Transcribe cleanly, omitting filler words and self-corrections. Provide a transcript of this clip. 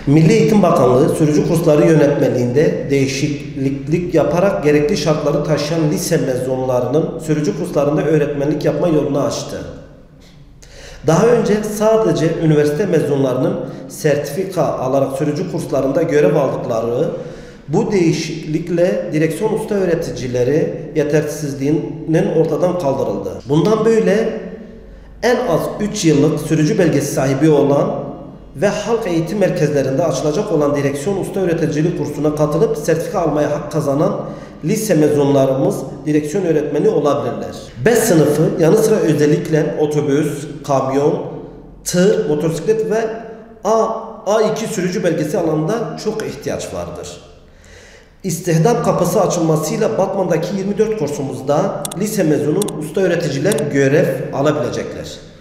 Milli Eğitim Bakanlığı sürücü kursları yönetmeliğinde değişiklik yaparak gerekli şartları taşıyan lise mezunlarının sürücü kurslarında öğretmenlik yapma yolunu açtı. Daha önce sadece üniversite mezunlarının sertifika alarak sürücü kurslarında görev aldıkları, bu değişiklikle direksiyon usta öğreticileri yetersizliğinin ortadan kaldırıldı. Bundan böyle en az 3 yıllık sürücü belgesi sahibi olan ve halk eğitim merkezlerinde açılacak olan direksiyon usta öğreticiliği kursuna katılıp sertifika almaya hak kazanan lise mezunlarımız direksiyon öğretmeni olabilirler. B sınıfı yanı sıra özellikle otobüs, kamyon, tır, motosiklet ve A2 sürücü belgesi alanında çok ihtiyaç vardır. İstihdam kapısı açılmasıyla Batman'daki 24 kursumuzda lise mezunu usta öğreticiler görev alabilecekler.